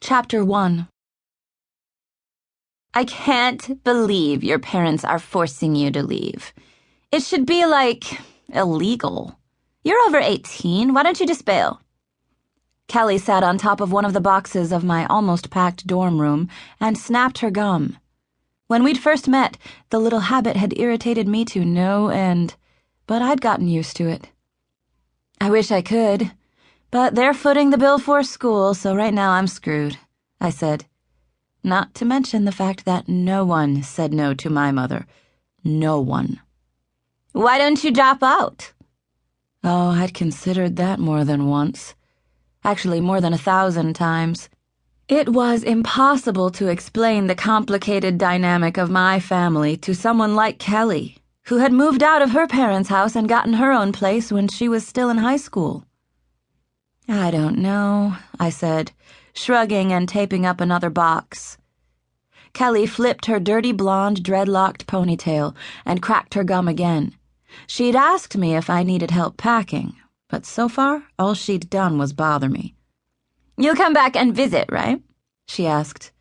Chapter 1. I can't believe your parents are forcing you to leave. It should be, illegal. You're over 18. Why don't you just bail? Kelly sat on top of one of the boxes of my almost packed dorm room and snapped her gum. When we'd first met, the little habit had irritated me to no end, but I'd gotten used to it. I wish I could, but they're footing the bill for school, so right now I'm screwed, I said. Not to mention the fact that no one said no to my mother. No one. Why don't you drop out? Oh, I'd considered that more than once. Actually, more than 1,000 times. It was impossible to explain the complicated dynamic of my family to someone like Kelly, who had moved out of her parents' house and gotten her own place when she was still in high school. I don't know, I said, shrugging and taping up another box. Kelly flipped her dirty blonde dreadlocked ponytail and cracked her gum again. She'd asked me if I needed help packing, but so far all she'd done was bother me. You'll come back and visit, right? She asked.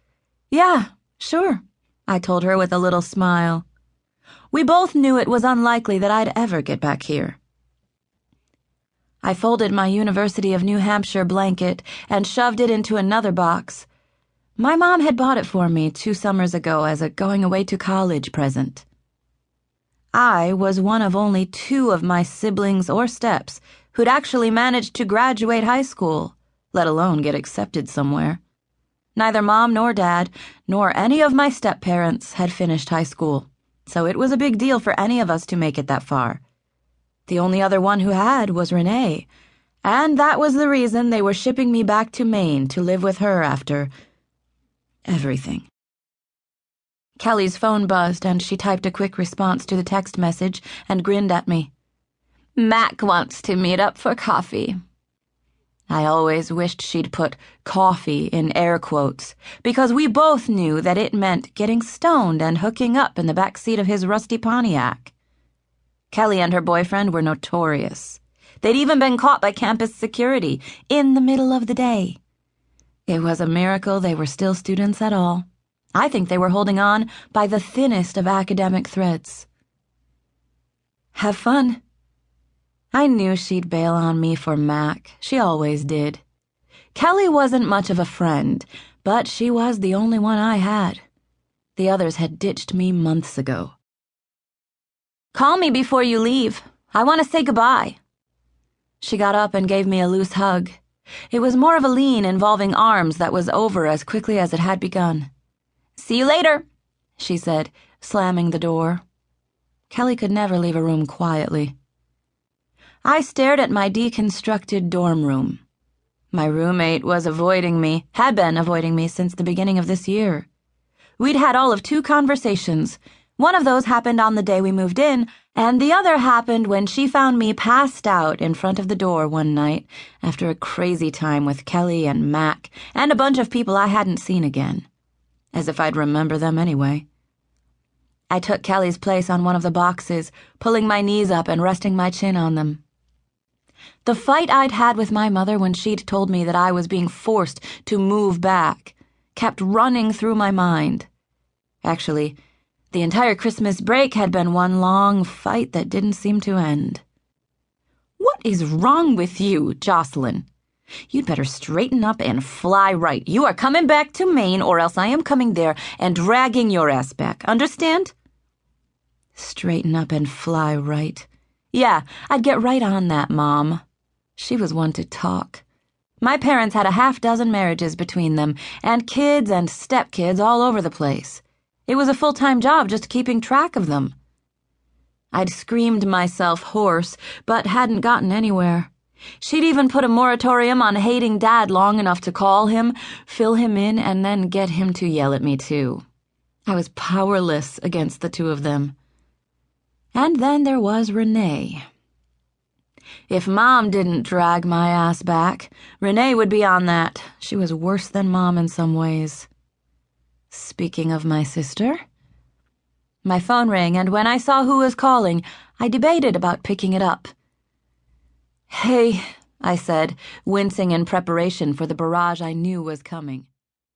Yeah, sure, I told her with a little smile. We both knew it was unlikely that I'd ever get back here. I folded my University of New Hampshire blanket and shoved it into another box. My mom had bought it for me 2 summers ago as a going-away-to-college present. I was one of only 2 of my siblings or steps who'd actually managed to graduate high school, let alone get accepted somewhere. Neither Mom nor Dad, nor any of my step-parents had finished high school, so it was a big deal for any of us to make it that far. The only other one who had was Renee, and that was the reason they were shipping me back to Maine to live with her after everything. Kelly's phone buzzed, and she typed a quick response to the text message and grinned at me. Mac wants to meet up for coffee. I always wished she'd put coffee in air quotes, because we both knew that it meant getting stoned and hooking up in the back seat of his rusty Pontiac. Kelly and her boyfriend were notorious. They'd even been caught by campus security in the middle of the day. It was a miracle they were still students at all. I think they were holding on by the thinnest of academic threads. Have fun. I knew she'd bail on me for Mac. She always did. Kelly wasn't much of a friend, but she was the only one I had. The others had ditched me months ago. Call me before you leave. I want to say goodbye. She got up and gave me a loose hug. It was more of a lean involving arms that was over as quickly as it had begun. See you later, she said, slamming the door. Kelly could never leave a room quietly. I stared at my deconstructed dorm room. My roommate was avoiding me, had been avoiding me since the beginning of this year. We'd had all of 2 conversations. One of those happened on the day we moved in, and the other happened when she found me passed out in front of the door one night after a crazy time with Kelly and Mac and a bunch of people I hadn't seen again. As if I'd remember them anyway. I took Kelly's place on one of the boxes, pulling my knees up and resting my chin on them. The fight I'd had with my mother when she'd told me that I was being forced to move back kept running through my mind. Actually, the entire Christmas break had been one long fight that didn't seem to end. What is wrong with you, Jocelyn? You'd better straighten up and fly right. You are coming back to Maine, or else I am coming there and dragging your ass back. Understand? Straighten up and fly right. Yeah, I'd get right on that, Mom. She was one to talk. My parents had a 6 marriages between them, and kids and stepkids all over the place. It was a full-time job just keeping track of them. I'd screamed myself hoarse, but hadn't gotten anywhere. She'd even put a moratorium on hating Dad long enough to call him, fill him in, and then get him to yell at me, too. I was powerless against the 2 of them. And then there was Renee. If Mom didn't drag my ass back, Renee would be on that. She was worse than Mom in some ways. Speaking of my sister, my phone rang, and when I saw who was calling, I debated about picking it up. Hey, I said, wincing in preparation for the barrage I knew was coming.